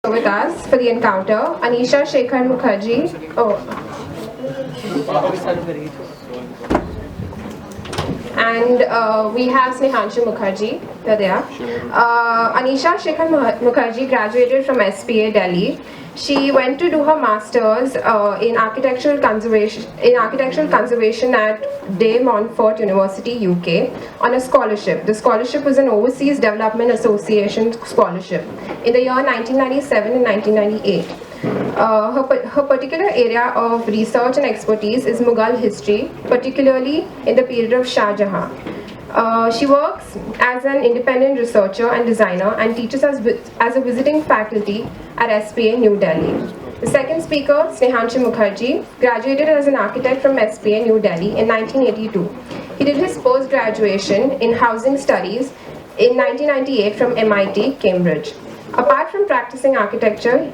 With us for the encounter, Anisha Mukherjee. And we have Snehanshu Mukherjee. There. Anisha Mukherjee graduated from SPA Delhi. She went to do her masters in architectural conservation at De Montfort University, UK, on a scholarship. The scholarship was an Overseas Development Association scholarship in the year 1997 and 1998. Her particular area of research and expertise is Mughal history, particularly in the period of Shah Jahan. She works as an independent researcher and designer and teaches as a visiting faculty at SPA New Delhi. The second speaker, Snehanshu Mukherjee, graduated as an architect from SPA New Delhi in 1982. He did his post-graduation in housing studies in 1998 from MIT, Cambridge. Apart from practicing architecture,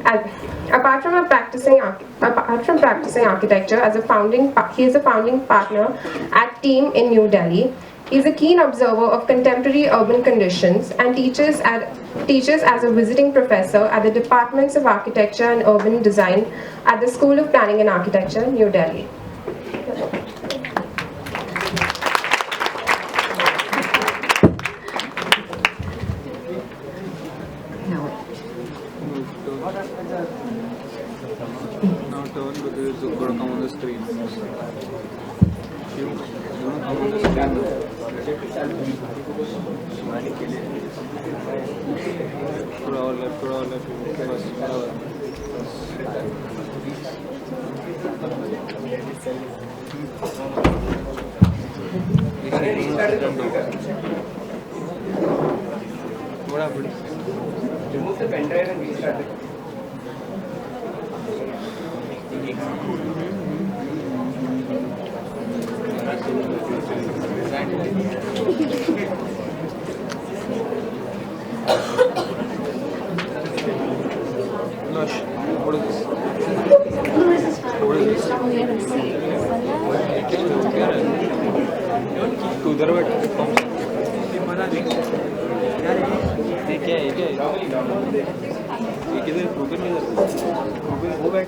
he is a founding partner at Team in New Delhi. He is a keen observer of contemporary urban conditions and teaches as a visiting professor at the Departments of Architecture and Urban Design at the School of Planning and Architecture, New Delhi. Now turn because it's going to come on the screen. You don't come on the screen. Throw left. What happened? Remove the pen drive and restart it. Lush, what is this? What is this? तू उधर बैठ ये क्या है ये किधर token में token वो बैठ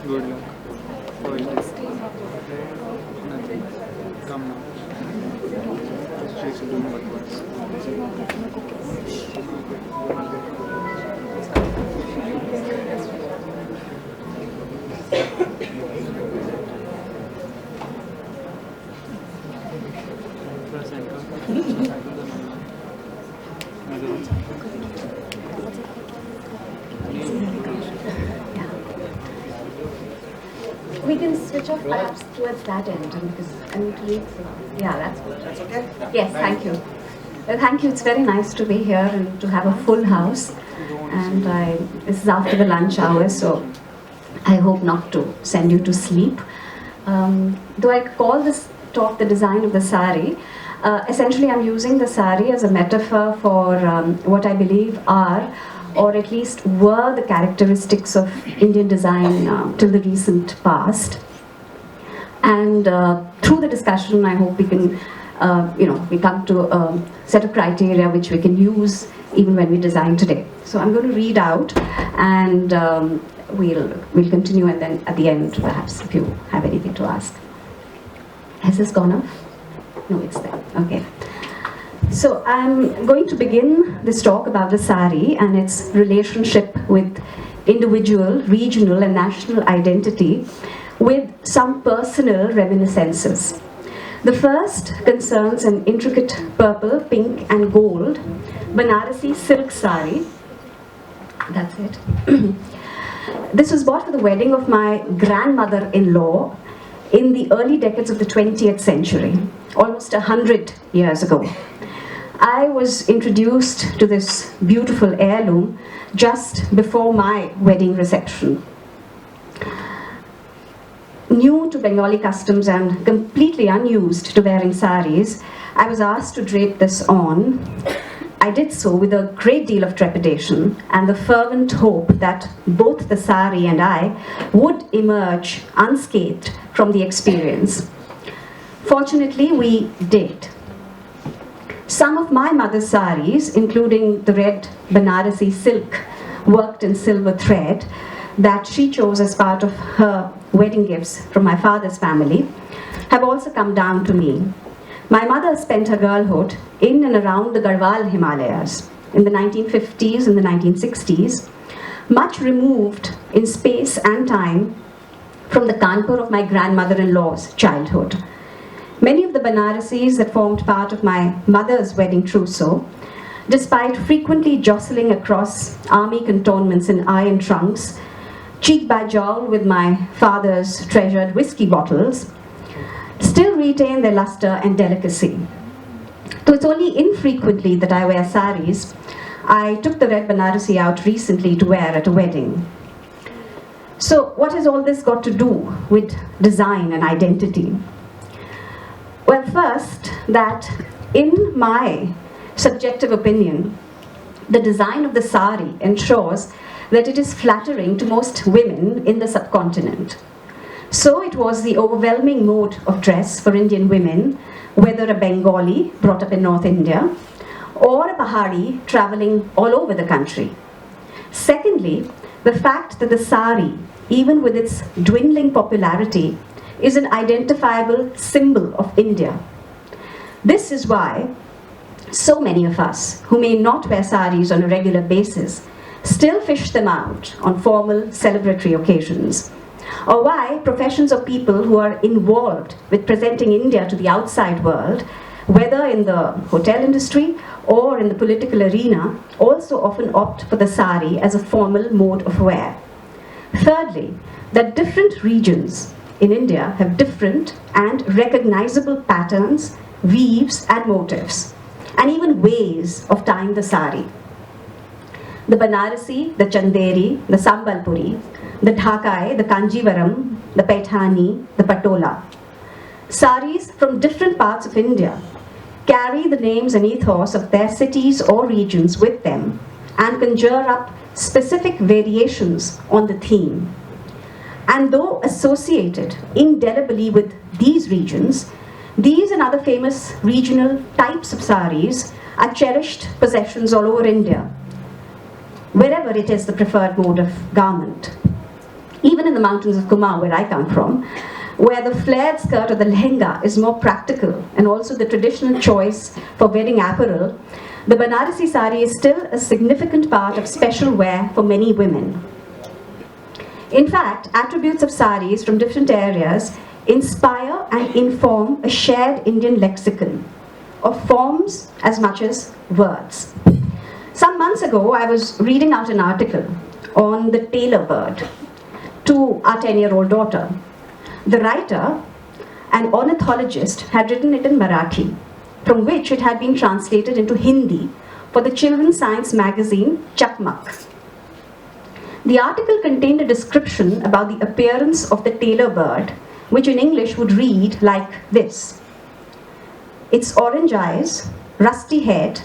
Good luck. Nothing. Come now. She's doing what once. We can switch off perhaps towards that end because I need to read through. Yeah, that's good. That's okay? Yes, thank you. Well, thank you. It's very nice to be here and to have a full house. And this is after the lunch hour, so I hope not to send you to sleep. Though I call this talk the design of the sari, essentially I'm using the sari as a metaphor for what I believe are, or at least were, the characteristics of Indian design till the recent past. And through the discussion, I hope we can, we come to a set of criteria which we can use even when we design today. So I'm going to read out, and we'll continue, and then at the end, perhaps, if you have anything to ask. Has this gone off? No, it's there. Okay. So I'm going to begin this talk about the sari and its relationship with individual, regional and national identity with some personal reminiscences. The first concerns an intricate purple, pink and gold Banarasi silk sari. That's it. This was bought for the wedding of my grandmother-in-law in the early decades of the 20th century, almost 100 years ago. I was introduced to this beautiful heirloom just before my wedding reception. new to Bengali customs and completely unused to wearing saris, I was asked to drape this on. I did so with a great deal of trepidation and the fervent hope that both the sari and I would emerge unscathed from the experience. Fortunately, we did. Some of my mother's saris, including the red Banarasi silk worked in silver thread that she chose as part of her wedding gifts from my father's family, have also come down to me. My mother spent her girlhood in and around the Garhwal Himalayas in the 1950s and the 1960s, much removed in space and time from the Kanpur of my grandmother-in-law's childhood. Many of the Banarasis that formed part of my mother's wedding trousseau, despite frequently jostling across army cantonments in iron trunks, cheek by jowl with my father's treasured whiskey bottles, still retain their luster and delicacy. Though it's only infrequently that I wear saris, I took the red Banarasi out recently to wear at a wedding. So what has all this got to do with design and identity? Well, first, that in my subjective opinion, the design of the sari ensures that it is flattering to most women in the subcontinent. So it was the overwhelming mode of dress for Indian women, whether a Bengali brought up in North India or a Pahari traveling all over the country. Secondly, the fact that the sari, even with its dwindling popularity, is an identifiable symbol of India. This is why so many of us who may not wear saris on a regular basis still fish them out on formal celebratory occasions, or why professions of people who are involved with presenting India to the outside world, whether in the hotel industry or in the political arena, also often opt for the sari as a formal mode of wear. Thirdly, that different regions in India have different and recognizable patterns, weaves and motifs, and even ways of tying the sari. The Banarasi, the Chanderi, the Sambalpuri, the Dhakai, the Kanjivaram, the Paithani, the Patola. Saris from different parts of India carry the names and ethos of their cities or regions with them and conjure up specific variations on the theme. And though associated indelibly with these regions, these and other famous regional types of saris are cherished possessions all over India, wherever it is the preferred mode of garment. Even in the mountains of Kumaon, where I come from, where the flared skirt or the lehenga is more practical and also the traditional choice for wedding apparel, the Banarasi sari is still a significant part of special wear for many women. In fact, attributes of saris from different areas inspire and inform a shared Indian lexicon of forms as much as words. Some months ago, I was reading out an article on the tailor bird to our 10-year-old daughter. The writer, an ornithologist, had written it in Marathi, from which it had been translated into Hindi for the children's science magazine Chakmak. The article contained a description about the appearance of the tailor bird, which in English would read like this: its orange eyes, rusty head,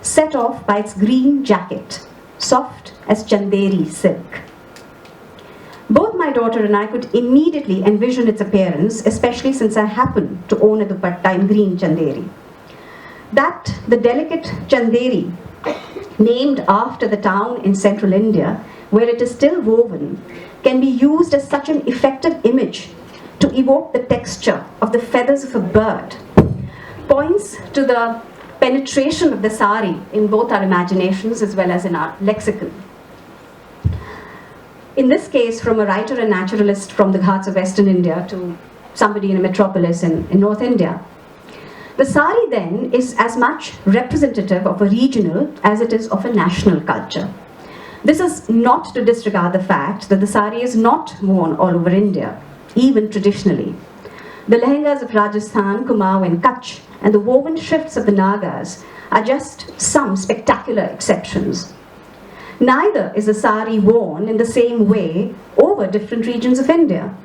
set off by its green jacket, soft as Chanderi silk. Both my daughter and I could immediately envision its appearance, especially since I happen to own a dupatta in green Chanderi. That the delicate Chanderi, named after the town in central India, where it is still woven, can be used as such an effective image to evoke the texture of the feathers of a bird, points to the penetration of the sari in both our imaginations as well as in our lexicon. In this case, from a writer and naturalist from the Ghats of Western India to somebody in a metropolis in North India. The sari then is as much representative of a regional as it is of a national culture. This is not to disregard the fact that the sari is not worn all over India, even traditionally. The lehengas of Rajasthan, Kumaon and Kutch and the woven shrifts of the Nagas are just some spectacular exceptions. Neither is the sari worn in the same way over different regions of India.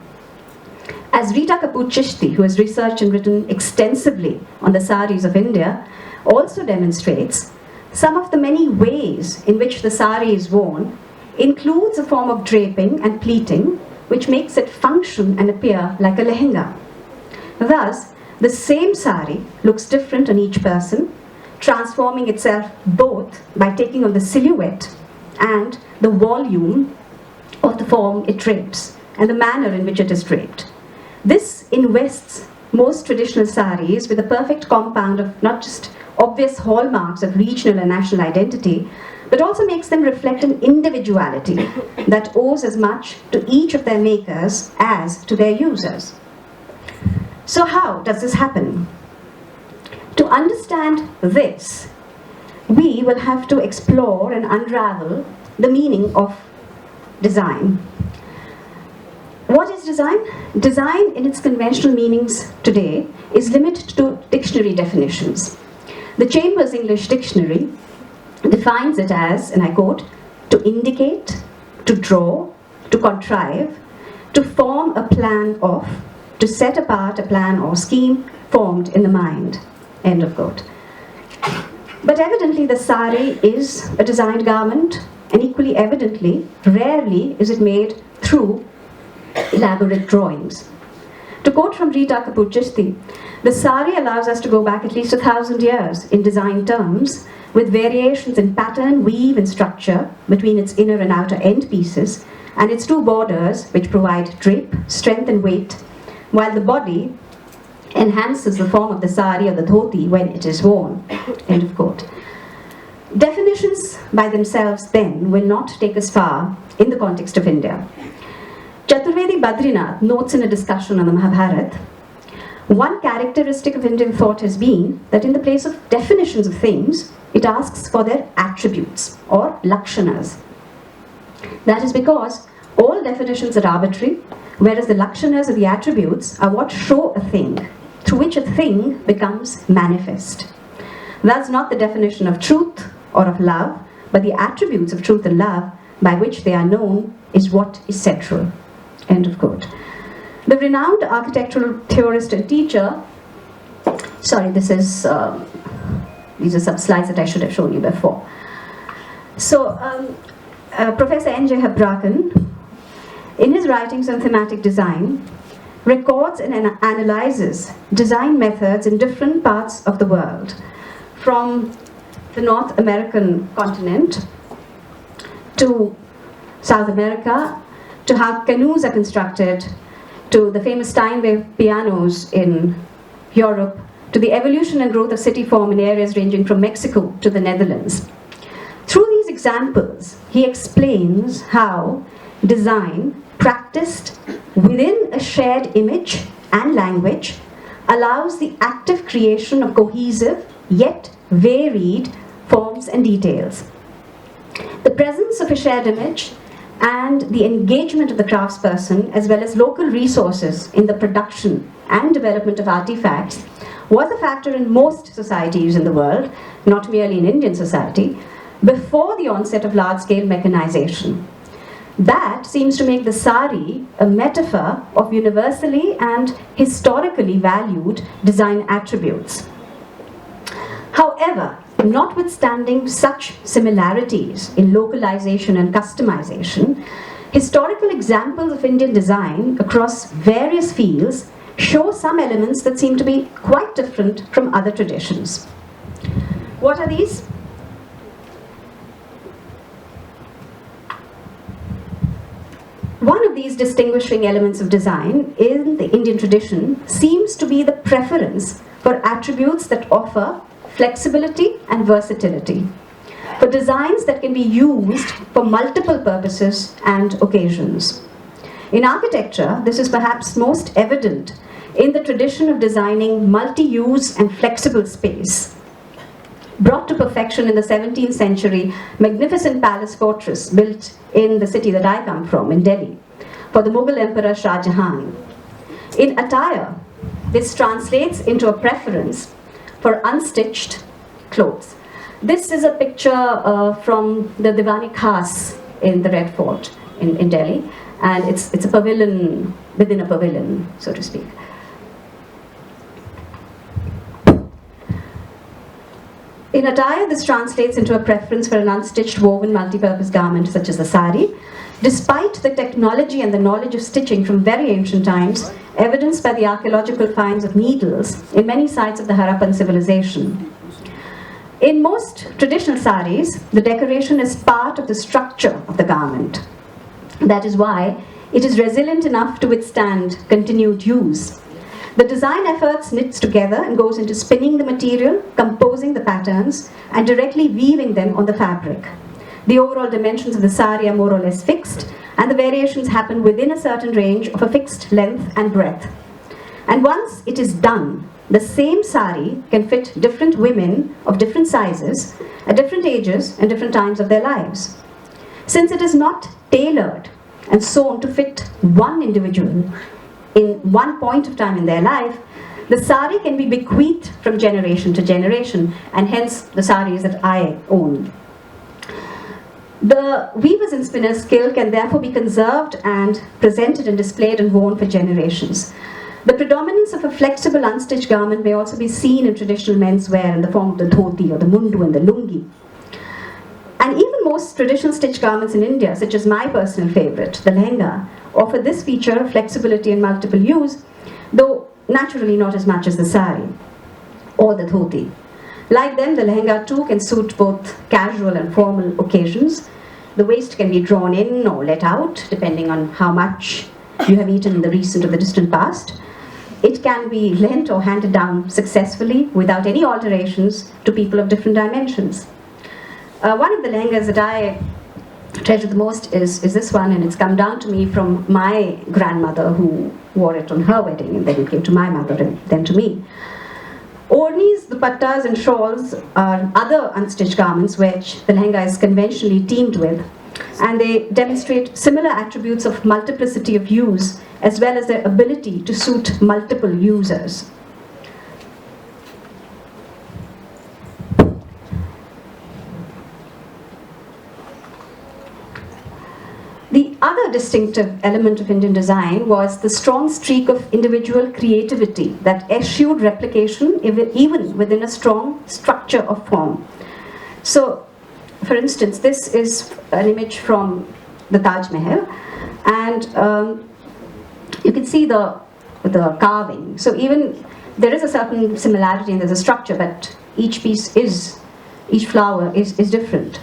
As Rita Kapoor Chishti, who has researched and written extensively on the saris of India, also demonstrates, some of the many ways in which the sari is worn includes a form of draping and pleating which makes it function and appear like a lehenga. Thus, the same sari looks different on each person, transforming itself both by taking on the silhouette and the volume of the form it drapes and the manner in which it is draped. This invests most traditional saris with a perfect compound of not just obvious hallmarks of regional and national identity, but also makes them reflect an individuality that owes as much to each of their makers as to their users. So how does this happen? To understand this, we will have to explore and unravel the meaning of design. What is design? Design in its conventional meanings today is limited to dictionary definitions. The Chambers English Dictionary defines it as, and I quote, to indicate, to draw, to contrive, to form a plan of, to set apart a plan or scheme formed in the mind, end of quote. But evidently the sari is a designed garment, and equally evidently, rarely is it made through elaborate drawings. To quote from Rita Kapoor Chishti, the sari allows us to go back at least 1,000 years in design terms, with variations in pattern, weave, and structure between its inner and outer end pieces, and its two borders, which provide drape, strength, and weight, while the body enhances the form of the sari or the dhoti when it is worn, end of quote. Definitions by themselves then will not take us far in the context of India. Chaturvedi Badrinath notes in a discussion on the Mahabharata, one characteristic of Indian thought has been that in the place of definitions of things, it asks for their attributes or lakshanas. That is because all definitions are arbitrary, whereas the lakshanas or the attributes are what show a thing, through which a thing becomes manifest. Thus not the definition of truth or of love, but the attributes of truth and love by which they are known is what is central. End of quote. The renowned architectural theorist and teacher, sorry, these are some slides that I should have shown you before. So, Professor N.J. Hebrakan, in his writings on thematic design, records and analyzes design methods in different parts of the world, from the North American continent to South America, to how canoes are constructed, to the famous Steinway pianos in Europe, to the evolution and growth of city form in areas ranging from Mexico to the Netherlands. Through these examples, he explains how design practiced within a shared image and language allows the active creation of cohesive yet varied forms and details. The presence of a shared image and the engagement of the craftsperson, as well as local resources in the production and development of artifacts, was a factor in most societies in the world, not merely in Indian society, before the onset of large-scale mechanization. That seems to make the sari a metaphor of universally and historically valued design attributes. However, notwithstanding such similarities in localization and customization, historical examples of Indian design across various fields show some elements that seem to be quite different from other traditions. What are these? One of these distinguishing elements of design in the Indian tradition seems to be the preference for attributes that offer flexibility and versatility, for designs that can be used for multiple purposes and occasions. In architecture, this is perhaps most evident in the tradition of designing multi-use and flexible space. Brought to perfection in the 17th century magnificent palace fortress built in the city that I come from, in Delhi, for the Mughal Emperor Shah Jahan. In attire, this translates into a preference for unstitched clothes. This is a picture from the Diwani Khas in the Red Fort in Delhi. And it's a pavilion within a pavilion, so to speak. In attire, this translates into a preference for an unstitched woven multi-purpose garment such as the sari, despite the technology and the knowledge of stitching from very ancient times, evidenced by the archaeological finds of needles in many sites of the Harappan civilization. In most traditional saris, the decoration is part of the structure of the garment. That is why it is resilient enough to withstand continued use. The design efforts knits together and goes into spinning the material, composing the patterns, and directly weaving them on the fabric. The overall dimensions of the sari are more or less fixed, and the variations happen within a certain range of a fixed length and breadth. And once it is done, the same sari can fit different women of different sizes, at different ages and different times of their lives. Since it is not tailored and sewn to fit one individual in one point of time in their life, the sari can be bequeathed from generation to generation, and hence the saris that I own. The weaver's and spinner's skill can therefore be conserved and presented and displayed and worn for generations. The predominance of a flexible unstitched garment may also be seen in traditional menswear in the form of the dhoti or the mundu and the lungi. And even most traditional stitched garments in India, such as my personal favorite, the lehenga, offer this feature of flexibility and multiple use, though naturally not as much as the sari or the dhoti. Like them, the lehenga too can suit both casual and formal occasions. The waist can be drawn in or let out, depending on how much you have eaten in the recent or the distant past. It can be lent or handed down successfully without any alterations to people of different dimensions. One of the lehengas that I treasure the most is this one, and it's come down to me from my grandmother, who wore it on her wedding, and then it came to my mother and then to me. Ornis, dupattas and shawls are other unstitched garments which the lehenga is conventionally teamed with, and they demonstrate similar attributes of multiplicity of use as well as their ability to suit multiple users. The other distinctive element of Indian design was the strong streak of individual creativity that eschewed replication even within a strong structure of form. So, for instance, this is an image from the Taj Mahal, and you can see the carving. So even there is a certain similarity and there's a structure, but each flower is different.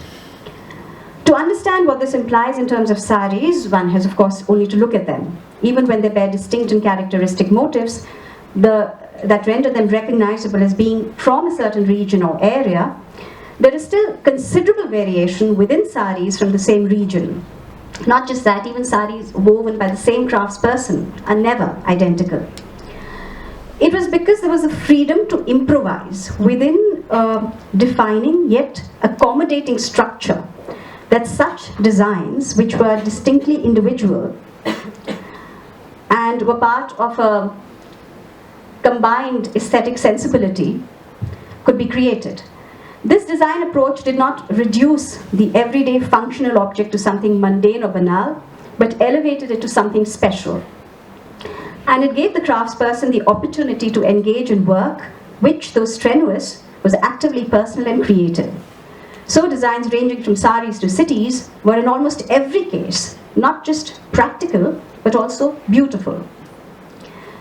To understand what this implies in terms of saris, one has of course only to look at them. Even when they bear distinct and characteristic motifs that render them recognizable as being from a certain region or area, there is still considerable variation within saris from the same region. Not just that, even saris woven by the same craftsperson are never identical. It was because there was a freedom to improvise within a defining yet accommodating structure that such designs, which were distinctly individual and were part of a combined aesthetic sensibility, could be created. This design approach did not reduce the everyday functional object to something mundane or banal, but elevated it to something special. And it gave the craftsperson the opportunity to engage in work which, though strenuous, was actively personal and creative. So designs ranging from saris to cities were in almost every case not just practical, but also beautiful.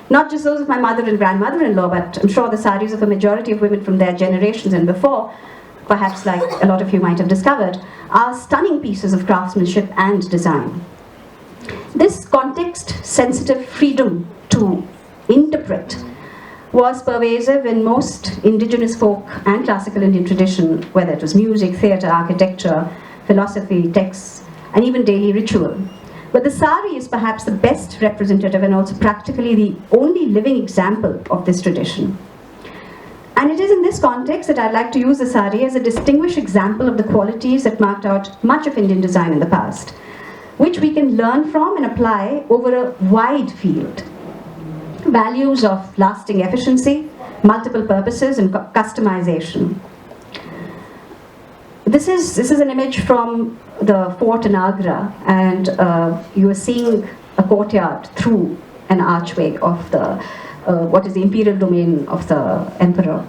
Not just those of my mother and grandmother-in-law, but I'm sure the saris of a majority of women from their generations and before, perhaps like a lot of you might have discovered, are stunning pieces of craftsmanship and design. This context-sensitive freedom to interpret was pervasive in most indigenous folk and classical Indian tradition, whether it was music, theatre, architecture, philosophy, texts, and even daily ritual. But the sari is perhaps the best representative and also practically the only living example of this tradition. And it is in this context that I'd like to use the sari as a distinguished example of the qualities that marked out much of Indian design in the past, which we can learn from and apply over a wide field. Values of lasting efficiency, multiple purposes, and customization. this is an image from the fort in Agra, and you are seeing a courtyard through an archway of the what is the imperial domain of the emperor.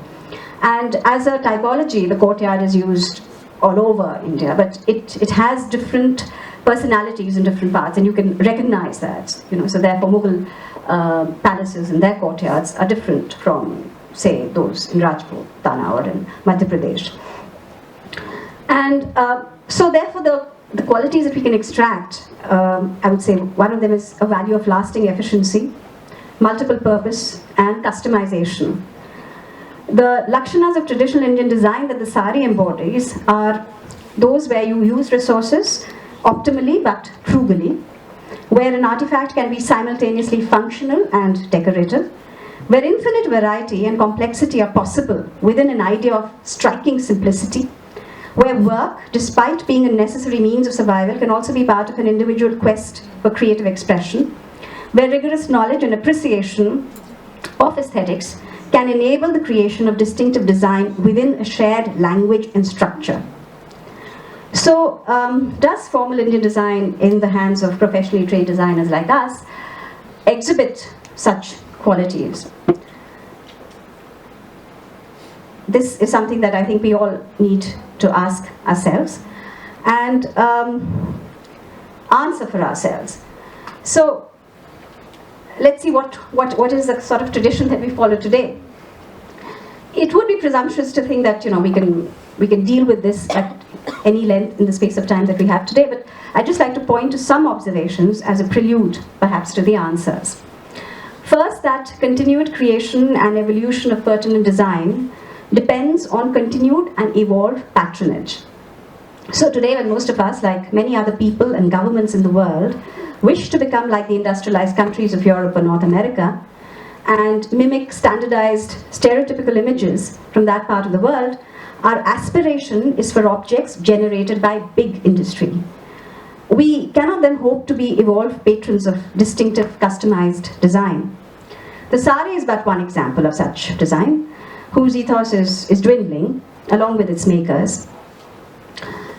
And as a typology, the courtyard is used all over India, but it has different personalities in different parts, and you can recognize that. So therefore, Mughal palaces and their courtyards are different from, say, those in Rajput, Tana, or in Madhya Pradesh. And so therefore, the qualities that we can extract, I would say one of them is a value of lasting efficiency, multiple purpose, and customization. The lakshanas of traditional Indian design that the sari embodies are those where you use resources optimally but frugally, where an artifact can be simultaneously functional and decorative, where infinite variety and complexity are possible within an idea of striking simplicity, where work, despite being a necessary means of survival, can also be part of an individual quest for creative expression, where rigorous knowledge and appreciation of aesthetics can enable the creation of distinctive design within a shared language and structure. So, does formal Indian design in the hands of professionally trained designers like us exhibit such qualities? This is something that I think we all need to ask ourselves and answer for ourselves. So, let's see what is the sort of tradition that we follow today. It would be presumptuous to think that we can deal with this at any length in the space of time that we have today, but I'd just like to point to some observations as a prelude, perhaps, to the answers. First, that continued creation and evolution of pertinent design depends on continued and evolved patronage. So today, when most of us, like many other people and governments in the world, wish to become like the industrialized countries of Europe or North America and mimic standardized stereotypical images from that part of the world, our aspiration is for objects generated by big industry. We cannot then hope to be evolved patrons of distinctive customized design. The sari is but one example of such design, whose ethos is dwindling along with its makers.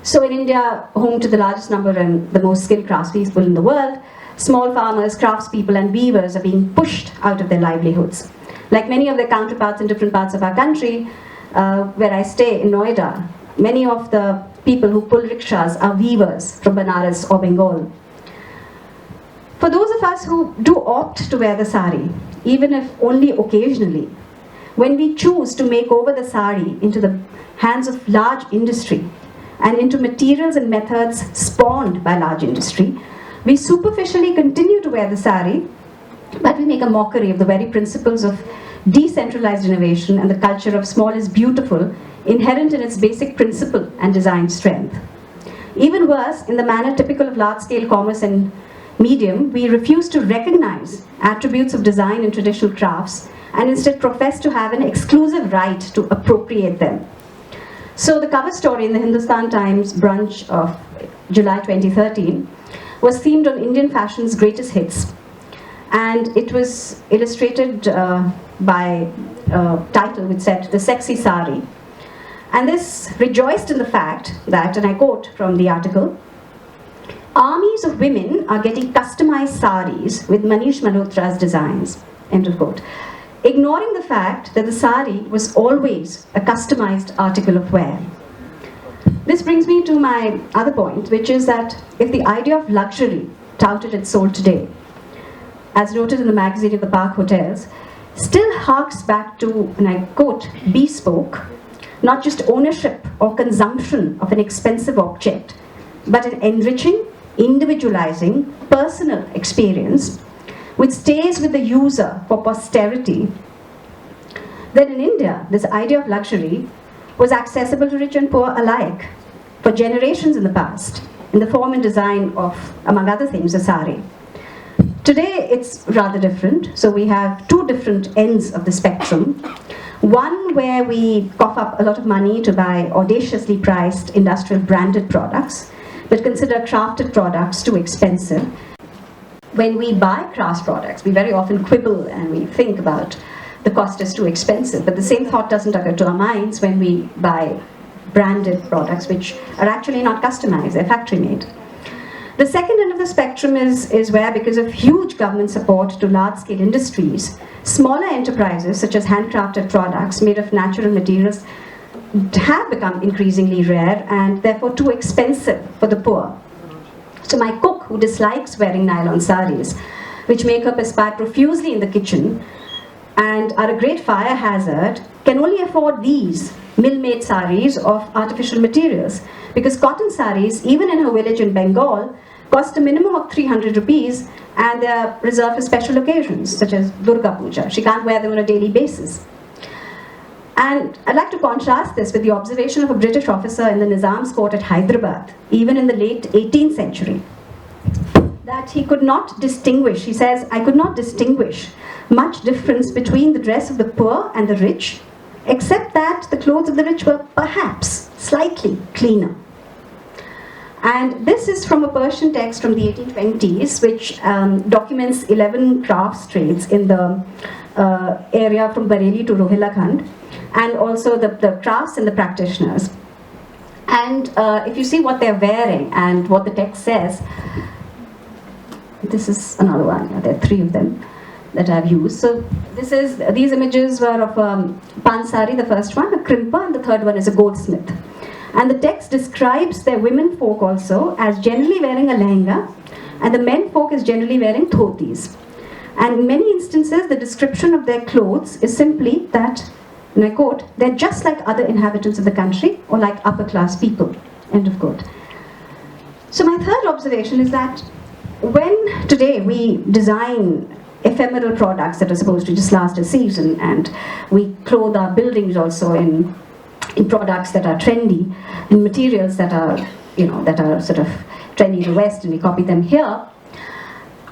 So in India, home to the largest number and the most skilled craftspeople in the world, small farmers, craftspeople and weavers are being pushed out of their livelihoods. Like many of their counterparts in different parts of our country, where I stay in Noida, many of the people who pull rickshaws are weavers from Banaras or Bengal. For those of us who do opt to wear the sari, even if only occasionally, when we choose to make over the sari into the hands of large industry and into materials and methods spawned by large industry, we superficially continue to wear the sari, but we make a mockery of the very principles of decentralized innovation and the culture of small is beautiful, inherent in its basic principle and design strength. Even worse, in the manner typical of large-scale commerce and medium, we refuse to recognize attributes of design in traditional crafts and instead profess to have an exclusive right to appropriate them. So the cover story in the Hindustan Times brunch of July 2013 was themed on Indian fashion's greatest hits, and it was illustrated by a title which said, "The Sexy Sari." And this rejoiced in the fact that, and I quote from the article, "Armies of women are getting customized saris with Manish Malhotra's designs," end of quote, ignoring the fact that the sari was always a customized article of wear. This brings me to my other point, which is that if the idea of luxury touted and sold today, as noted in the magazine of the Park Hotels, still harks back to, and I quote, bespoke, not just ownership or consumption of an expensive object, but an enriching, individualizing, personal experience which stays with the user for posterity, then in India, this idea of luxury was accessible to rich and poor alike for generations in the past, in the form and design of, among other things, a sari. Today, it's rather different. So we have two different ends of the spectrum. One where we cough up a lot of money to buy audaciously priced industrial branded products, but consider crafted products too expensive. When we buy crafts products, we very often quibble and we think about the cost is too expensive, but the same thought doesn't occur to our minds when we buy branded products which are actually not customized, they're factory made. The second end of the spectrum is where, because of huge government support to large-scale industries, smaller enterprises such as handcrafted products made of natural materials have become increasingly rare and therefore too expensive for the poor. So my cook, who dislikes wearing nylon saris, which make her perspire profusely in the kitchen and are a great fire hazard, can only afford these mill-made saris of artificial materials, because cotton saris, even in her village in Bengal, cost a minimum of 300 rupees and they are reserved for special occasions such as Durga Puja. She can't wear them on a daily basis. And I'd like to contrast this with the observation of a British officer in the Nizam's court at Hyderabad, even in the late 18th century, that he could not distinguish, he says, I could not distinguish much difference between the dress of the poor and the rich, except that the clothes of the rich were perhaps slightly cleaner. And this is from a Persian text from the 1820s, which documents 11 crafts trades in the area from Bareilly to Rohilkhand, and also the crafts and the practitioners. And if you see what they're wearing and what the text says, this is another one, there are 3 of them that I've used. So these images were of Pansari, the first one, a crimper, and the third one is a goldsmith. And the text describes their women folk also as generally wearing a lehenga, and the men folk is generally wearing dhotis. And in many instances, the description of their clothes is simply that, and I quote, they're just like other inhabitants of the country or like upper class people, end of quote. So my third observation is that when today we design ephemeral products that are supposed to just last a season, and we clothe our buildings also in products that are trendy, in materials that are, that are sort of trendy in the West, and we copy them here,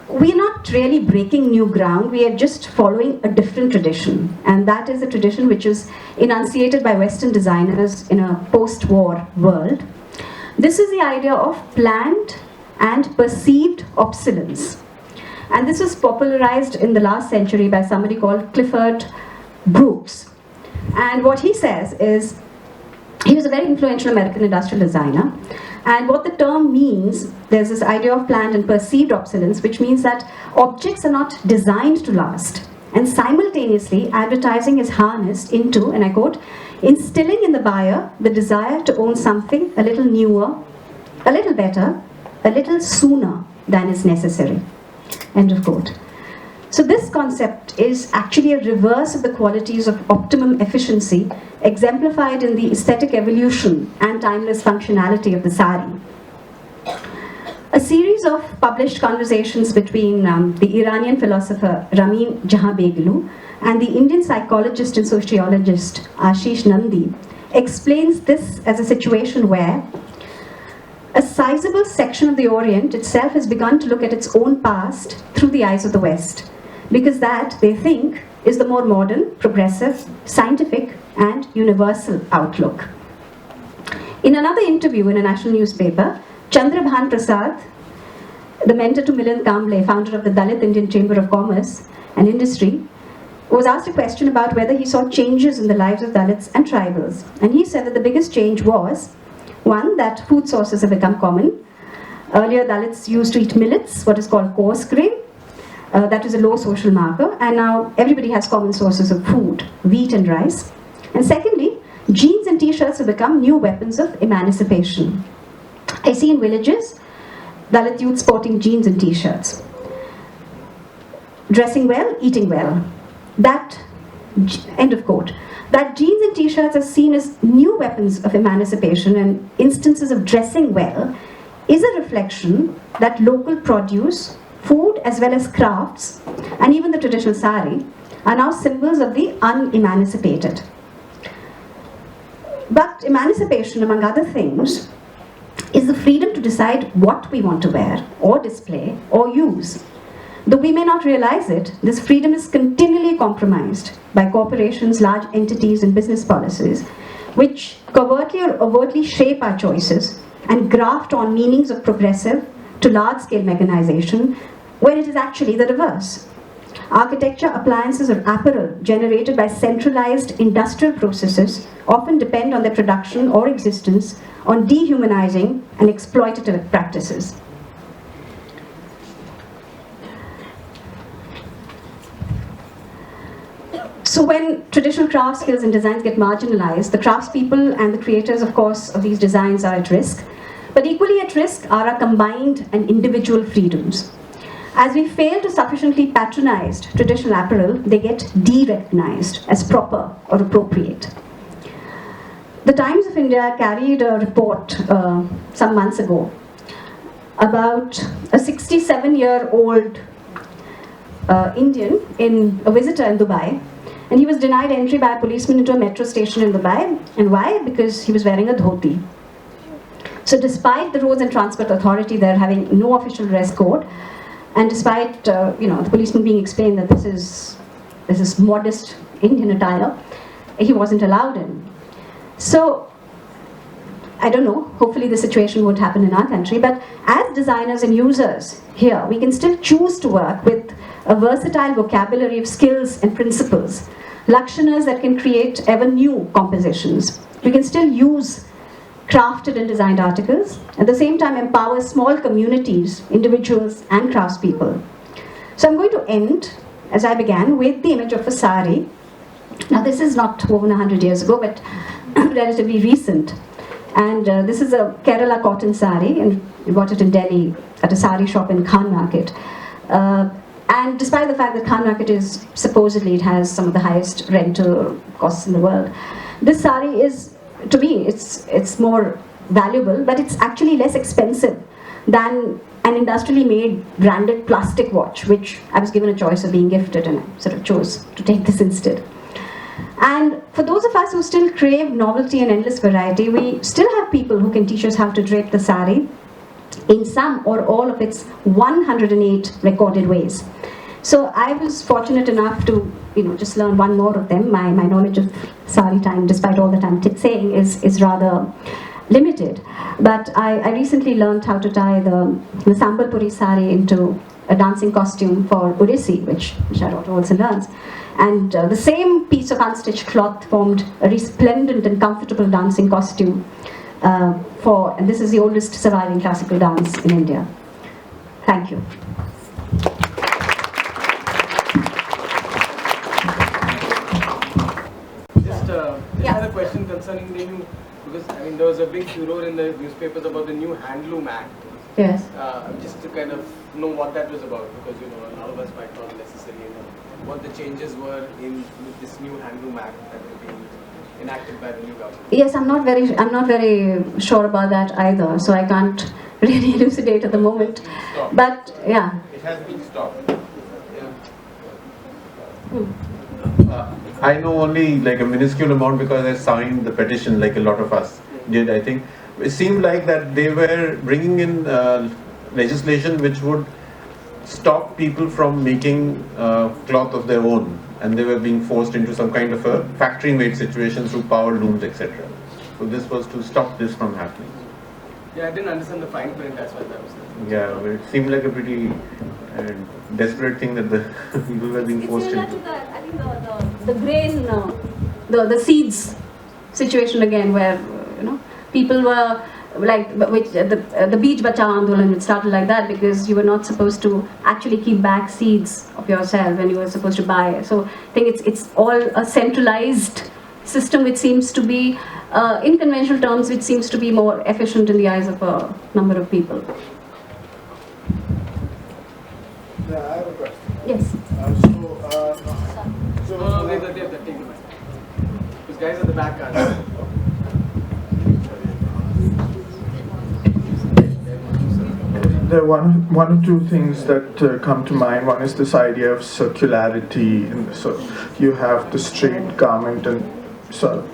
we're not really breaking new ground, we are just following a different tradition. And that is a tradition which is enunciated by Western designers in a post-war world. This is the idea of planned and perceived obsolescence. And this was popularized in the last century by somebody called Clifford Brooks. And what he says is, he was a very influential American industrial designer. And what the term means, there's this idea of planned and perceived obsolescence, which means that objects are not designed to last. And simultaneously, advertising is harnessed into, and I quote, instilling in the buyer the desire to own something a little newer, a little better, a little sooner than is necessary. End of quote. So this concept is actually a reverse of the qualities of optimum efficiency exemplified in the aesthetic evolution and timeless functionality of the sari. A series of published conversations between the Iranian philosopher Ramin Jahanbegloo and the Indian psychologist and sociologist Ashish Nandi explains this as a situation where a sizable section of the Orient itself has begun to look at its own past through the eyes of the West, because that, they think, is the more modern, progressive, scientific, and universal outlook. In another interview in a national newspaper, Chandrabhan Prasad, the mentor to Milind Kamble, founder of the Dalit Indian Chamber of Commerce and Industry, was asked a question about whether he saw changes in the lives of Dalits and tribals. And he said that the biggest change was, one, that food sources have become common. Earlier, Dalits used to eat millets, what is called coarse grain. That is a low social marker, and now everybody has common sources of food, wheat and rice. And secondly, jeans and t-shirts have become new weapons of emancipation. I see in villages, Dalit youth sporting jeans and t-shirts. Dressing well, eating well. That, end of quote. That jeans and t-shirts are seen as new weapons of emancipation and instances of dressing well is a reflection that local produce, food as well as crafts, and even the traditional sari, are now symbols of the unemancipated. But emancipation, among other things, is the freedom to decide what we want to wear, or display, or use. Though we may not realize it, this freedom is continually compromised by corporations, large entities, and business policies, which covertly or overtly shape our choices and graft on meanings of progressive to large-scale mechanization, when it is actually the reverse. Architecture, appliances, or apparel generated by centralized industrial processes often depend on their production or existence on dehumanizing and exploitative practices. So when traditional craft skills and designs get marginalized, the craftspeople and the creators, of course, of these designs are at risk. But equally at risk are our combined and individual freedoms. As we fail to sufficiently patronize traditional apparel, they get de-recognized as proper or appropriate. The Times of India carried a report some months ago about a 67-year-old Indian, a visitor in Dubai, and he was denied entry by a policeman into a metro station in Dubai. And why? Because he was wearing a dhoti. So despite the Roads and Transport Authority there having no official dress code, and despite the policeman being explained that this is modest Indian attire, he wasn't allowed in. So I don't know, hopefully the situation won't happen in our country, but as designers and users here, we can still choose to work with a versatile vocabulary of skills and principles, lakshanas that can create ever new compositions. We can still use crafted and designed articles, at the same time empower small communities, individuals and craftspeople. So I'm going to end, as I began, with the image of a sari. Now this is not woven 100 years ago, but relatively recent. And this is a Kerala cotton sari, and we bought it in Delhi at a sari shop in Khan Market. And despite the fact that Khan Market is, supposedly it has some of the highest rental costs in the world, this sari is, to me, it's more valuable, but it's actually less expensive than an industrially made branded plastic watch, which I was given a choice of being gifted, and I sort of chose to take this instead. And for those of us who still crave novelty and endless variety, we still have people who can teach us how to drape the sari in some or all of its 108 recorded ways. So I was fortunate enough to just learn one more of them. My knowledge of sari time, despite all that I'm saying, is rather limited. But I recently learned how to tie the Sambalpuri sari into a dancing costume for Odissi, which our daughter also learns. And the same piece of unstitched cloth formed a resplendent and comfortable dancing costume and this is the oldest surviving classical dance in India. Thank you. Just had a question concerning the new, because there was a big furor in the newspapers about the new Handloom Act. Yes. Just to kind of know what that was about, because a lot of us might not necessarily know what the changes were with this new Handloom Act that will be enacted by the new government. Yes, I'm not very sure about that either, so I can't really elucidate at the moment. But yeah. It has been stopped. Yeah. I know only like a minuscule amount because I signed the petition, like a lot of us did, I think. It seemed like that they were bringing in legislation which would stop people from making cloth of their own, and they were being forced into some kind of a factory-made situation through power looms, etc. So this was to stop this from happening. Yeah, I didn't understand the fine print as well. That was Yeah, but it seemed like a pretty desperate thing that the people were being forced into. I think the grain, the seeds situation again, where people were like, which the Beej Bachao Andolan started like that, because you were not supposed to actually keep back seeds of yourself, and you were supposed to buy. So I think it's all a centralized system, which seems to be, in conventional terms, which seems to be more efficient in the eyes of a number of people. Yeah, I have a question. Yes. no, they're taking the mic. Those guys at the back are. There are one or two things that come to mind. One is this idea of circularity. So you have the straight garment and sort of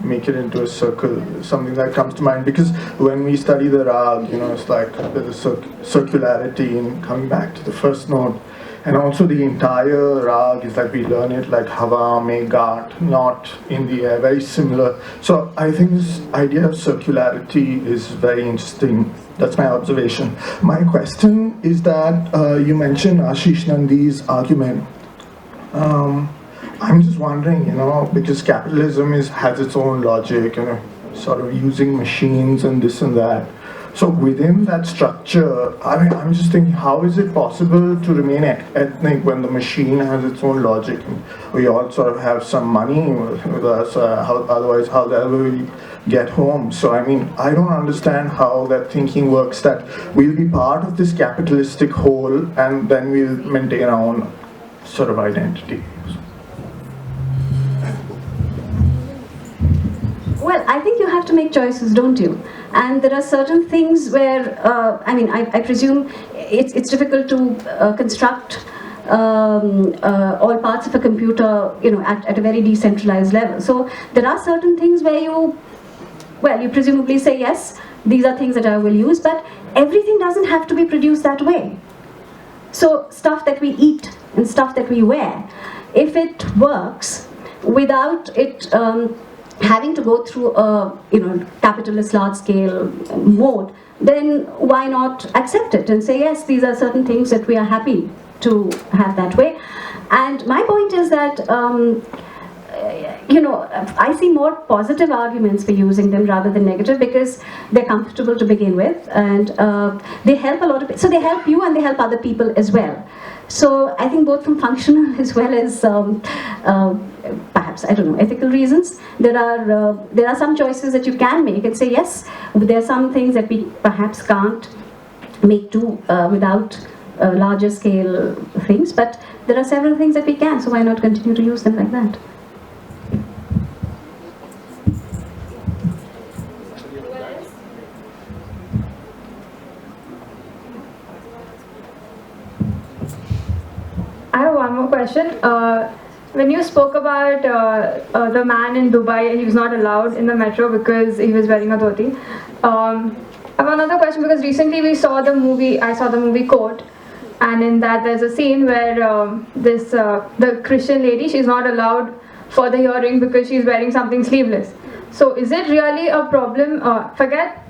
make it into a circle. Something that comes to mind, because when we study the rag, it's like there's a circularity in coming back to the first note. And also the entire rag is like we learn it like Hava, Mein, Gat, not in the air, very similar. So I think this idea of circularity is very interesting. That's my observation. My question is that you mentioned Ashish Nandi's argument I'm just wondering, because capitalism has its own logic, sort of using machines and this and that. So within that structure, I'm just thinking, how is it possible to remain ethnic when the machine has its own logic? And we all sort of have some money with us, otherwise how the hell will we get home? So I don't understand how that thinking works, that we'll be part of this capitalistic whole and then we'll maintain our own sort of identity. Well, I think you have to make choices, don't you? And there are certain things where, I presume it's difficult to construct all parts of a computer, at a very decentralized level. So there are certain things where you presumably say, yes, these are things that I will use, but everything doesn't have to be produced that way. So stuff that we eat and stuff that we wear, if it works without it having to go through a capitalist large-scale mode, then why not accept it and say, yes, these are certain things that we are happy to have that way. And my point is that I see more positive arguments for using them rather than negative, because they're comfortable to begin with, and they help a lot of people. So they help you and they help other people as well. So I think both from functional as well as perhaps, ethical reasons, there are some choices that you can make and say, yes, there are some things that we perhaps can't make do without larger scale things, but there are several things that we can, so why not continue to use them like that? I have one more question. When you spoke about the man in Dubai, he was not allowed in the metro because he was wearing a dhoti. I have another question, because recently I saw the movie Court, and in that there's a scene where the Christian lady, she's not allowed for the hearing because she's wearing something sleeveless. So is it really a problem? Forget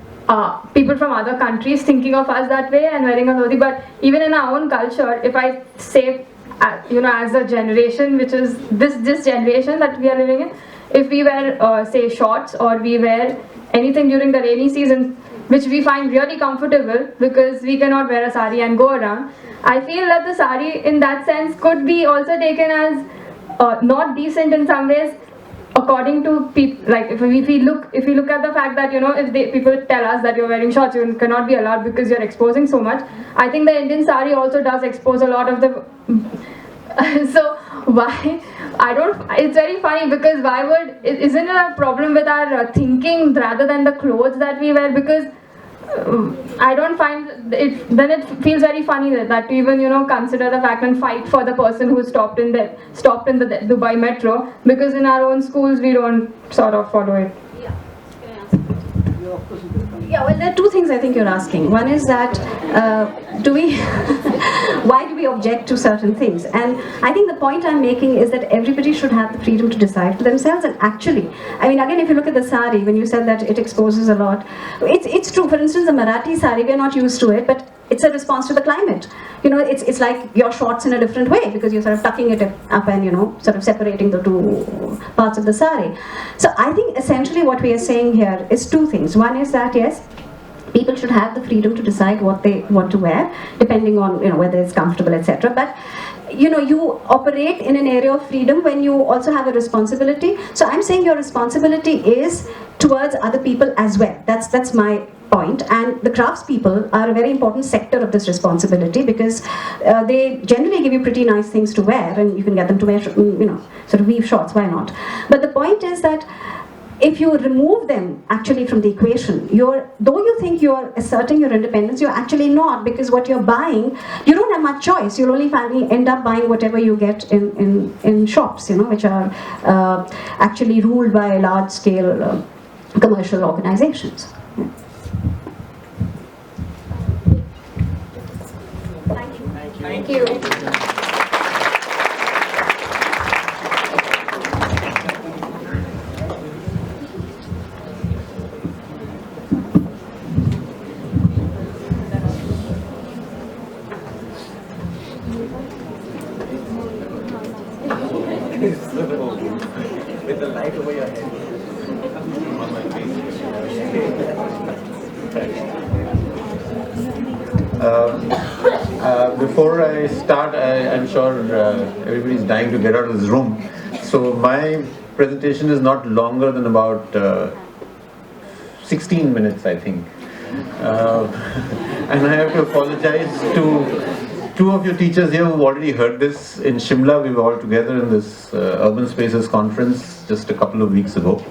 people from other countries thinking of us that way and wearing a dhoti, but even in our own culture, if I say, as a generation, which is this generation that we are living in, if we wear say shorts or we wear anything during the rainy season which we find really comfortable because we cannot wear a sari and go around, I feel that the sari in that sense could be also taken as not decent in some ways, according to people. Like if we look at the fact that if people tell us that you're wearing shorts, you cannot be allowed because you're exposing so much. I think the Indian sari also does expose a lot of the so why it's very funny, because isn't it a problem with our thinking rather than the clothes that we wear? Because I don't find it, then it feels very funny that we even consider the fact and fight for the person who stopped in the Dubai metro, because in our own schools we don't sort of follow it. Yeah, well, there are two things I think you're asking. One is that why do we object to certain things? And I think the point I'm making is that everybody should have the freedom to decide for themselves. And actually, again, if you look at the sari, when you said that it exposes a lot, it's true. For instance, the Marathi sari, we're not used to it, but it's a response to the climate. It's like your shorts in a different way, because you're sort of tucking it up and sort of separating the two parts of the sari. So I think essentially what we are saying here is two things. One is that yes, people should have the freedom to decide what they want to wear, depending on whether it's comfortable, etc. But you operate in an area of freedom when you also have a responsibility. So I'm saying your responsibility is towards other people as well. That's my point. And the craftspeople are a very important sector of this responsibility, because they generally give you pretty nice things to wear, and you can get them to wear, sort of weave shorts, why not? But the point is that if you remove them actually from the equation, though you think you're asserting your independence, you're actually not, because what you're buying, you don't have much choice. You'll only finally end up buying whatever you get in shops, which are actually ruled by large-scale commercial organizations. Yeah. Thank you. With the light over your head. On my Before I start, I'm sure everybody's dying to get out of this room. So my presentation is not longer than about 16 minutes, I think. And I have to apologize to two of your teachers here who've already heard this. In Shimla, we were all together in this Urban Spaces conference just a couple of weeks ago.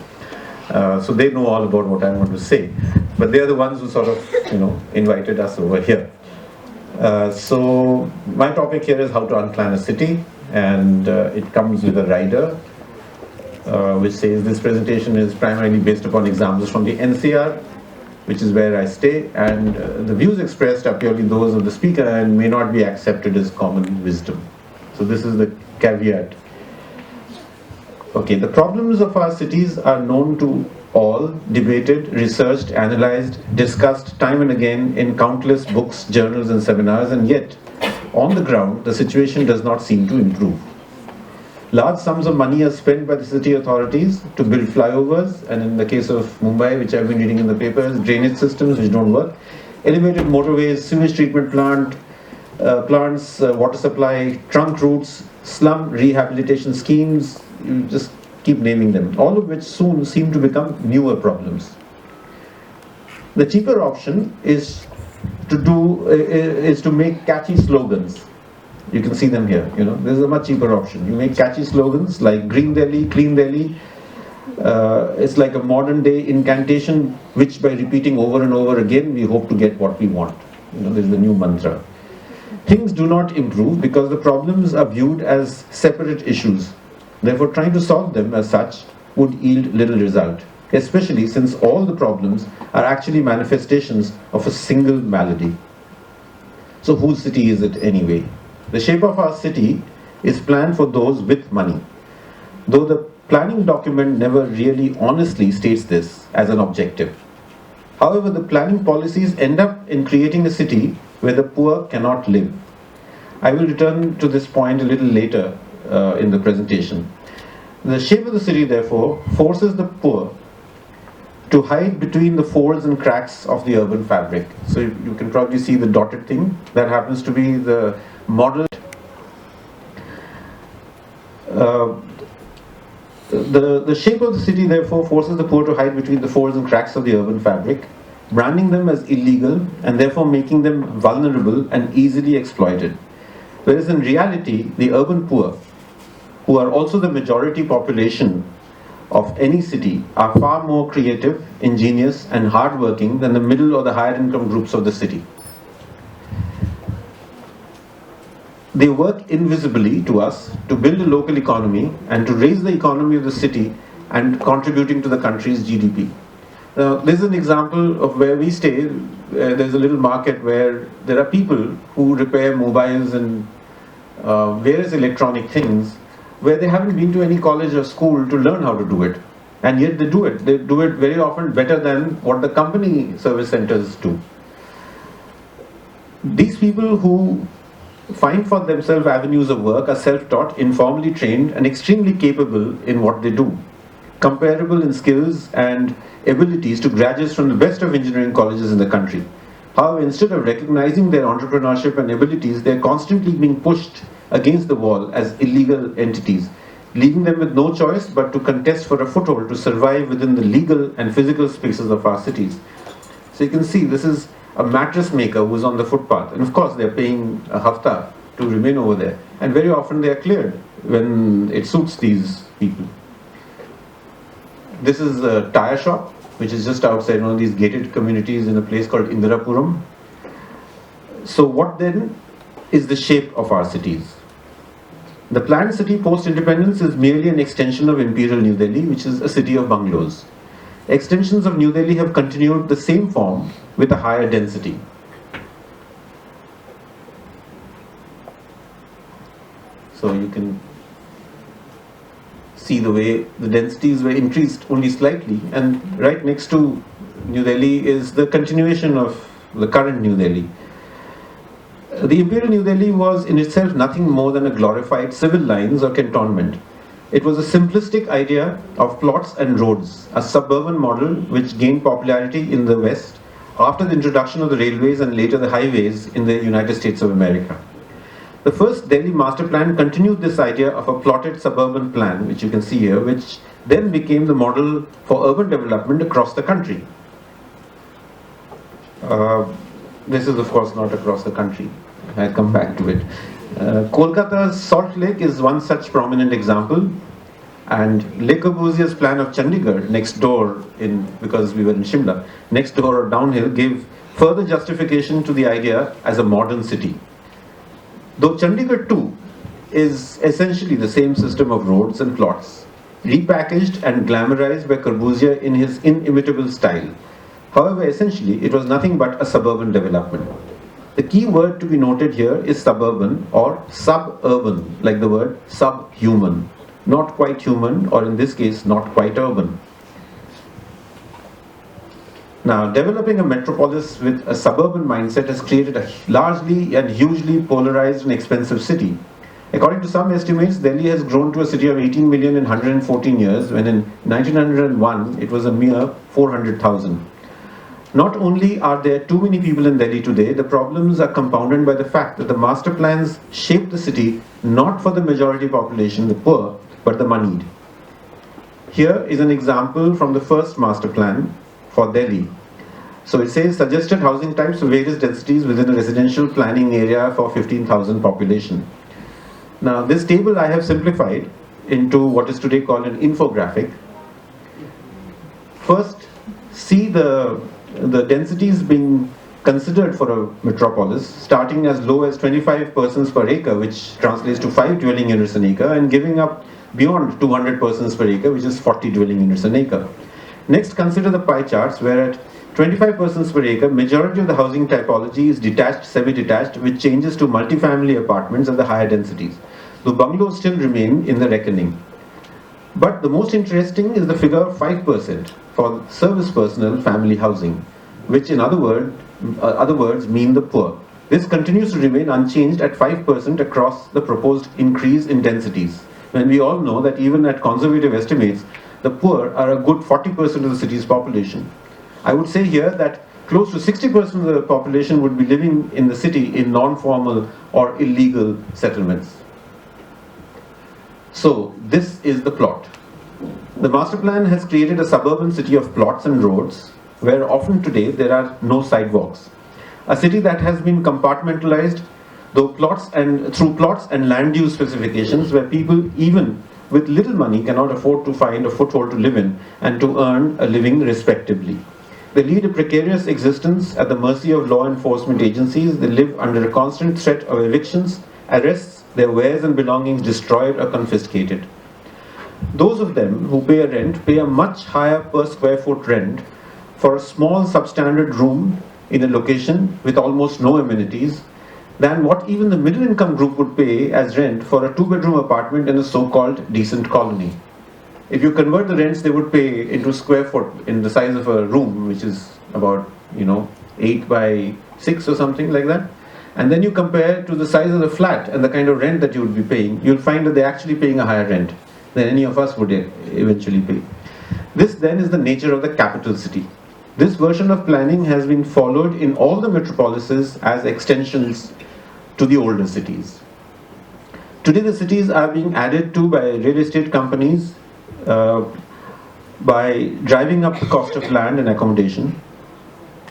So they know all about what I'm going to say. But they're the ones who sort of, invited us over here. So my topic here is how to unplan a city, and it comes with a rider which says this presentation is primarily based upon examples from the NCR, which is where I stay, and the views expressed are purely those of the speaker and may not be accepted as common wisdom. So this is the caveat. Okay, the problems of our cities are known to all, debated, researched, analyzed, discussed time and again in countless books, journals and seminars, and yet, on the ground, the situation does not seem to improve. Large sums of money are spent by the city authorities to build flyovers, and in the case of Mumbai, which I've been reading in the papers, drainage systems which don't work, elevated motorways, sewage treatment plants, water supply, trunk routes, slum rehabilitation schemes, you just keep naming them, all of which soon seem to become newer problems. The cheaper option is to make catchy slogans. You can see them here, this is a much cheaper option. You make catchy slogans like Green Delhi, Clean Delhi. It's like a modern day incantation, which by repeating over and over again, we hope to get what we want. This is the new mantra. Things do not improve because the problems are viewed as separate issues. Therefore, trying to solve them as such would yield little result, especially since all the problems are actually manifestations of a single malady. So whose city is it anyway? The shape of our city is planned for those with money, though the planning document never really honestly states this as an objective. However, the planning policies end up in creating a city where the poor cannot live. I will return to this point a little later in the presentation. The shape of the city, therefore, forces the poor to hide between the folds and cracks of the urban fabric. So you can probably see the dotted thing. That happens to be the model. The shape of the city, therefore, forces the poor to hide between the folds and cracks of the urban fabric, branding them as illegal and therefore making them vulnerable and easily exploited. Whereas in reality, the urban poor, who are also the majority population of any city, are far more creative, ingenious and hardworking than the middle or the higher income groups of the city. They work invisibly to us to build a local economy and to raise the economy of the city and contributing to the country's GDP. Now, this is an example of where we stay. There's a little market where there are people who repair mobiles and various electronic things, where they haven't been to any college or school to learn how to do it. And yet they do it. They do it very often better than what the company service centers do. These people who find for themselves avenues of work are self-taught, informally trained, and extremely capable in what they do. Comparable in skills and abilities to graduates from the best of engineering colleges in the country. However, instead of recognizing their entrepreneurship and abilities, they're constantly being pushed against the wall as illegal entities, leaving them with no choice but to contest for a foothold to survive within the legal and physical spaces of our cities. So you can see this is a mattress maker who's on the footpath, and of course they're paying a hafta to remain over there, and very often they are cleared when it suits these people. This is a tire shop which is just outside one of these gated communities in a place called Indirapuram. So what then is the shape of our cities? The planned city post-independence is merely an extension of Imperial New Delhi, which is a city of bungalows. Extensions of New Delhi have continued the same form with a higher density. So you can see the way the densities were increased only slightly, and right next to New Delhi is the continuation of the current New Delhi. The Imperial New Delhi was in itself nothing more than a glorified civil lines or cantonment. It was a simplistic idea of plots and roads, a suburban model which gained popularity in the West after the introduction of the railways and later the highways in the United States of America. The first Delhi master plan continued this idea of a plotted suburban plan, which you can see here, which then became the model for urban development across the country. This is of course not across the country. I'll come back to it. Kolkata's Salt Lake is one such prominent example, and Le Corbusier's plan of Chandigarh next door, because we were in Shimla, next door or downhill, gave further justification to the idea as a modern city. Though Chandigarh too is essentially the same system of roads and plots, repackaged and glamorized by Corbusier in his inimitable style. However, essentially it was nothing but a suburban development. The key word to be noted here is suburban or suburban, like the word subhuman. Not quite human, or in this case, not quite urban. Now, developing a metropolis with a suburban mindset has created a largely and hugely polarized and expensive city. According to some estimates, Delhi has grown to a city of 18 million in 114 years, when in 1901 it was a mere 400,000. Not only are there too many people in Delhi today, the problems are compounded by the fact that the master plans shaped the city not for the majority population, the poor, but the moneyed. Here is an example from the first master plan for Delhi. So it says suggested housing types of various densities within a residential planning area for 15,000 population. Now this table I have simplified into what is today called an infographic. First, see the densities being considered for a metropolis, starting as low as 25 persons per acre, which translates to 5 dwelling units an acre, and giving up beyond 200 persons per acre, which is 40 dwelling units an acre. Next, consider the pie charts, where at 25 persons per acre, majority of the housing typology is detached, semi-detached, which changes to multifamily apartments at the higher densities. The bungalows still remain in the reckoning. But the most interesting is the figure of 5% for service personnel family housing, which in other words mean the poor. This continues to remain unchanged at 5% across the proposed increase in densities, when we all know that even at conservative estimates, the poor are a good 40% of the city's population. I would say here that close to 60% of the population would be living in the city in non-formal or illegal settlements. So this is the plot. The master plan has created a suburban city of plots and roads, where often today there are no sidewalks. A city that has been compartmentalized through plots and land use specifications, where people even with little money cannot afford to find a foothold to live in and to earn a living respectably. They lead a precarious existence at the mercy of law enforcement agencies. They live under a constant threat of evictions, arrests, their wares and belongings destroyed or confiscated. Those of them who pay a rent pay a much higher per square foot rent for a small substandard room in a location with almost no amenities than what even the middle income group would pay as rent for a 2-bedroom apartment in a so-called decent colony. If you convert the rents they would pay into square foot in the size of a room, which is about 8 by 6 or something like that, and then you compare to the size of the flat and the kind of rent that you would be paying, you'll find that they're actually paying a higher rent than any of us would eventually pay. This then is the nature of the capital city. This version of planning has been followed in all the metropolises as extensions to the older cities. Today the cities are being added to by real estate companies by driving up the cost of land and accommodation.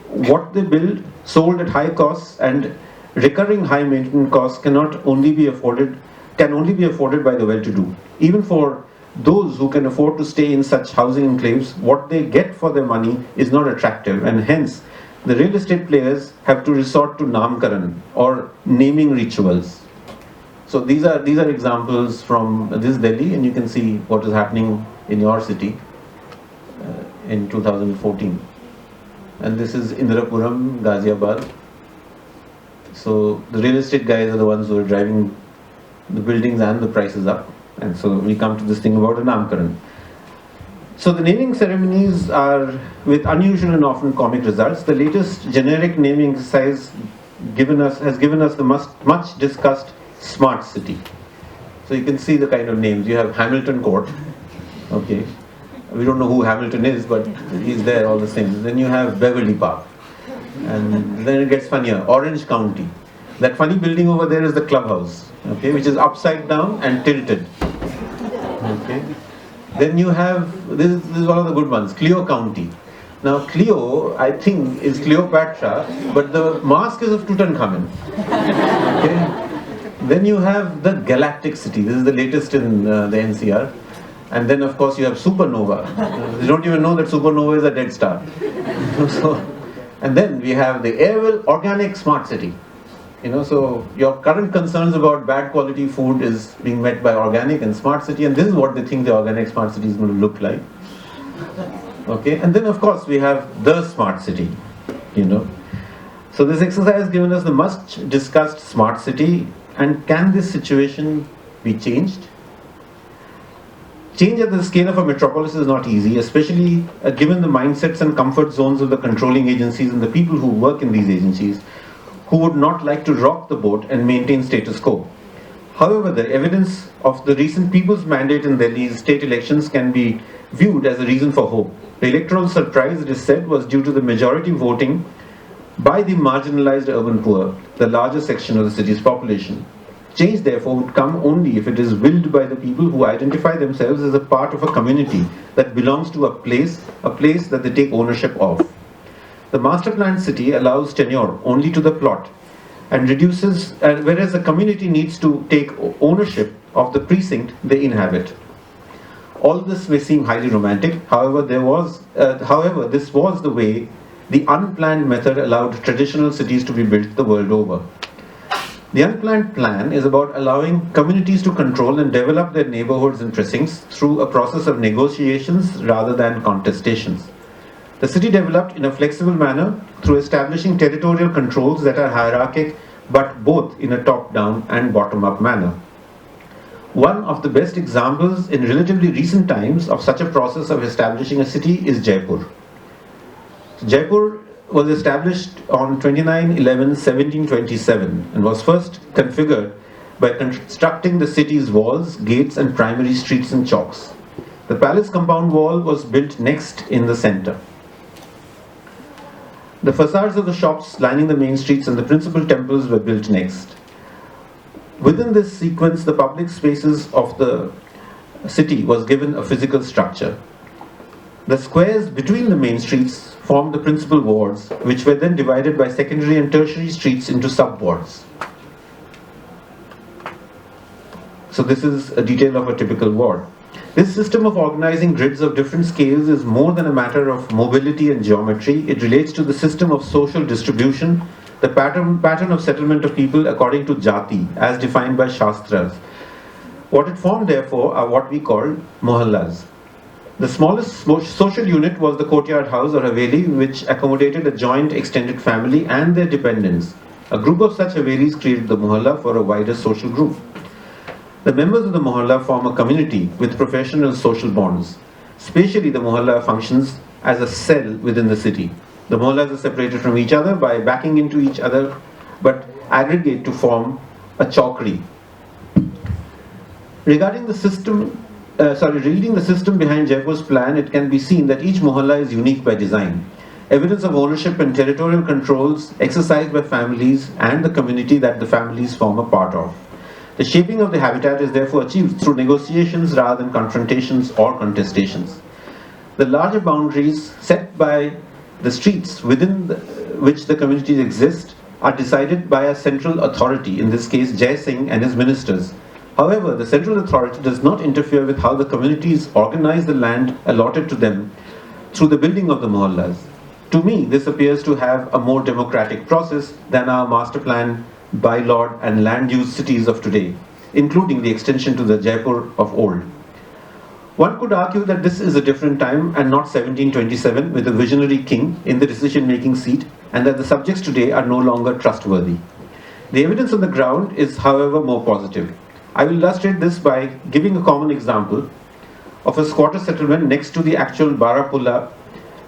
What they build, sold at high costs and recurring high maintenance costs can only be afforded by the well-to-do. Even for those who can afford to stay in such housing enclaves, what they get for their money is not attractive, and hence the real estate players have to resort to namkaran or naming rituals. So these are examples from this Delhi, and you can see what is happening in your city in 2014. And this is Indirapuram, Ghaziabad. So the real estate guys are the ones who are driving the buildings and the prices up. And so we come to this thing about a namkaran. So the naming ceremonies are with unusual and often comic results. The latest generic naming exercise has given us the much discussed smart city. So you can see the kind of names. You have Hamilton Court, okay. We don't know who Hamilton is, but he's there all the same. Then you have Beverly Park. And then it gets funnier, Orange County. That funny building over there is the clubhouse, okay, which is upside down and tilted. Okay. Then you have, this is one of the good ones, Clio County. Now Clio, I think, is Cleopatra, but the mask is of Tutankhamun. Okay. Then you have the Galactic City. This is the latest in the NCR. And then of course you have Supernova. You don't even know that Supernova is a dead star. And then we have the Airwell Organic Smart City. So your current concerns about bad quality food is being met by organic and smart city, and this is what they think the organic smart city is going to look like. Okay, and then of course we have the smart city. So this exercise has given us the much discussed smart city, and can this situation be changed? Change at the scale of a metropolis is not easy, especially given the mindsets and comfort zones of the controlling agencies and the people who work in these agencies, who would not like to rock the boat and maintain status quo. However, the evidence of the recent People's Mandate in Delhi's state elections can be viewed as a reason for hope. The electoral surprise, it is said, was due to the majority voting by the marginalized urban poor, the largest section of the city's population. Change, therefore, would come only if it is willed by the people who identify themselves as a part of a community that belongs to a place that they take ownership of. The master planned city allows tenure only to the plot and reduces, whereas the community needs to take ownership of the precinct they inhabit. All this may seem highly romantic. However, this was the way the unplanned method allowed traditional cities to be built the world over. The unplanned plan is about allowing communities to control and develop their neighborhoods and precincts through a process of negotiations rather than contestations. The city developed in a flexible manner through establishing territorial controls that are hierarchic, but both in a top-down and bottom-up manner. One of the best examples in relatively recent times of such a process of establishing a city is Jaipur. Jaipur was established on 29/11/1727 and was first configured by constructing the city's walls, gates and primary streets and chalks. The palace compound wall was built next in the center. The facades of the shops lining the main streets and the principal temples were built next. Within this sequence, the public spaces of the city was given a physical structure. The squares between the main streets formed the principal wards, which were then divided by secondary and tertiary streets into sub-wards. So this is a detail of a typical ward. This system of organizing grids of different scales is more than a matter of mobility and geometry. It relates to the system of social distribution, the pattern of settlement of people according to jati, as defined by Shastras. What it formed, therefore, are what we call mohallas. The smallest social unit was the courtyard house or haveli, which accommodated a joint extended family and their dependents. A group of such havelis created the mohalla for a wider social group. The members of the mohalla form a community with professional social bonds. Spatially, the mohalla functions as a cell within the city. The mohallas are separated from each other by backing into each other, but aggregate to form a chowkri. Regarding the system, reading the system behind Jaipur's plan, it can be seen that each mohalla is unique by design. Evidence of ownership and territorial controls exercised by families and the community that the families form a part of. The shaping of the habitat is therefore achieved through negotiations rather than confrontations or contestations. The larger boundaries set by the streets within which the communities exist are decided by a central authority, in this case Jai Singh and his ministers. However, the central authority does not interfere with how the communities organize the land allotted to them through the building of the mohallas. To me, this appears to have a more democratic process than our master plan, bylaw and land use cities of today, including the extension to the Jaipur of old. One could argue that this is a different time and not 1727 with a visionary king in the decision-making seat, and that the subjects today are no longer trustworthy. The evidence on the ground is, however, more positive. I will illustrate this by giving a common example of a squatter settlement next to the actual Barapulla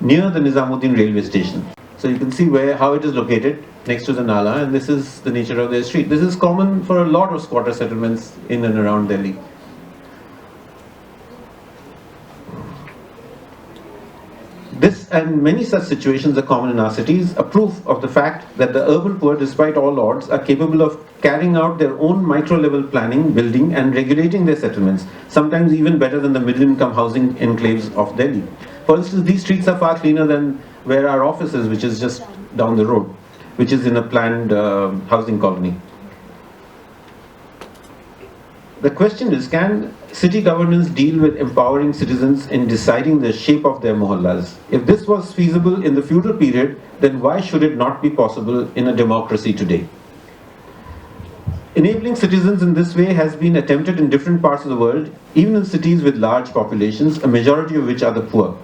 near the Nizamuddin railway station. So you can see how it is located. next to the Nala, and this is the nature of their street. This is common for a lot of squatter settlements in and around Delhi. This and many such situations are common in our cities, a proof of the fact that the urban poor, despite all odds, are capable of carrying out their own micro-level planning, building and regulating their settlements, sometimes even better than the middle-income housing enclaves of Delhi. For instance, these streets are far cleaner than where our office is, which is just down the road, which is in a planned housing colony. The question is, can city governance deal with empowering citizens in deciding the shape of their mohallas? If this was feasible in the feudal period, then why should it not be possible in a democracy today? Enabling citizens in this way has been attempted in different parts of the world, even in cities with large populations, a majority of which are the poor.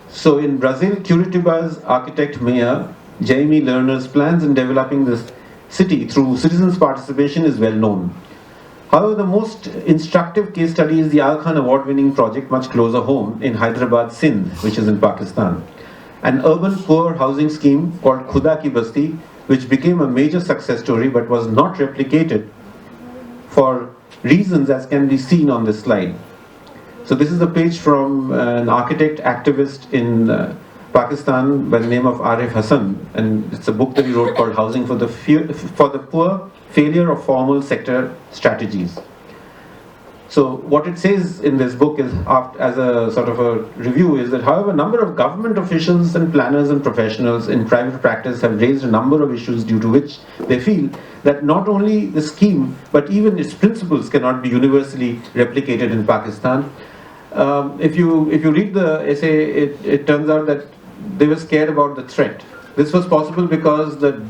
So in Brazil, Curitiba's architect mayor, Jaime Lerner's plans in developing this city through citizens' participation is well known. However, the most instructive case study is the Al Khan award-winning project much closer home in Hyderabad, Sindh, which is in Pakistan. An urban poor housing scheme called Khuda Ki Basti, which became a major success story but was not replicated for reasons as can be seen on this slide. So this is a page from an architect activist in Pakistan by the name of Arif Hassan, and it's a book that he wrote called Housing for the Poor, Failure of Formal Sector Strategies. So what it says in this book is, as a sort of a review, is that however a number of government officials and planners and professionals in private practice have raised a number of issues due to which they feel that not only the scheme but even its principles cannot be universally replicated in Pakistan. If you read the essay, it turns out that they were scared about the threat. This was possible because the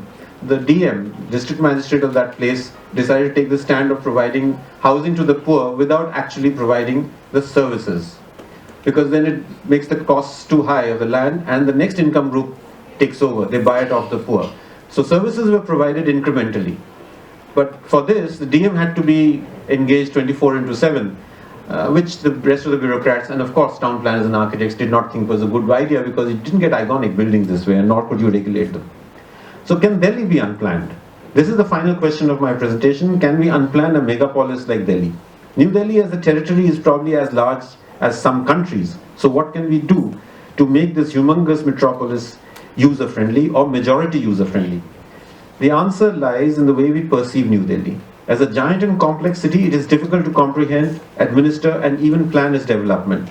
DM, district magistrate of that place, decided to take the stand of providing housing to the poor without actually providing the services. Because then it makes the costs too high of the land and the next income group takes over, they buy it off the poor. So services were provided incrementally. But for this, the DM had to be engaged 24/7, which the rest of the bureaucrats and of course town planners and architects did not think was a good idea because you didn't get iconic buildings this way and nor could you regulate them. So can Delhi be unplanned? This is the final question of my presentation. Can we unplan a megapolis like Delhi? New Delhi as a territory is probably as large as some countries. So what can we do to make this humongous metropolis user-friendly or majority user-friendly? The answer lies in the way we perceive New Delhi. As a giant and complex city, it is difficult to comprehend, administer and even plan its development.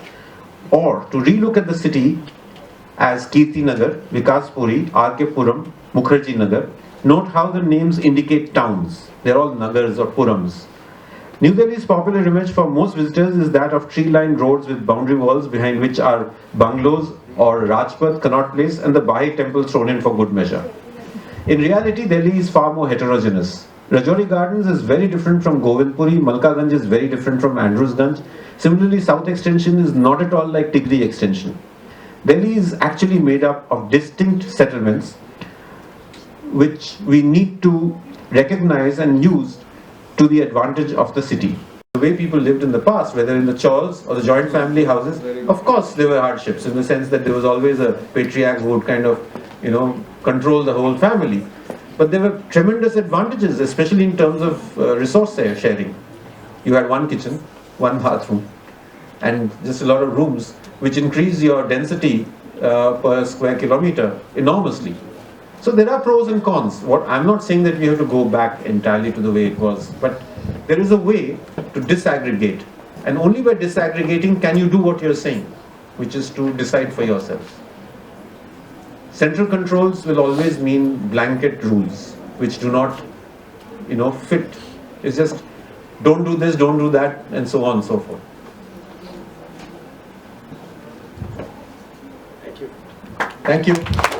Or to relook at the city as Kirti Nagar, Vikas Puri, R.K. Puram, Mukherjee Nagar. Note how the names indicate towns. They're all Nagars or Purams. New Delhi's popular image for most visitors is that of tree-lined roads with boundary walls behind which are bungalows or Rajpath, Connaught Place and the Bahi temple thrown in for good measure. In reality, Delhi is far more heterogeneous. Rajouri Gardens is very different from Govindpuri, Malkaganj is very different from Andrewsganj. Similarly, South Extension is not at all like Tigri Extension. Delhi is actually made up of distinct settlements which we need to recognize and use to the advantage of the city. The way people lived in the past, whether in the chawls or the joint family houses, of course there were hardships in the sense that there was always a patriarch who would kind of, control the whole family. But there were tremendous advantages, especially in terms of resource sharing. You had one kitchen, one bathroom, and just a lot of rooms, which increase your density per square kilometer enormously. So there are pros and cons. I'm not saying that we have to go back entirely to the way it was, but there is a way to disaggregate. And only by disaggregating can you do what you're saying, which is to decide for yourself. Central controls will always mean blanket rules, which do not, fit. It's just, don't do this, don't do that, and so on and so forth. Thank you. Thank you.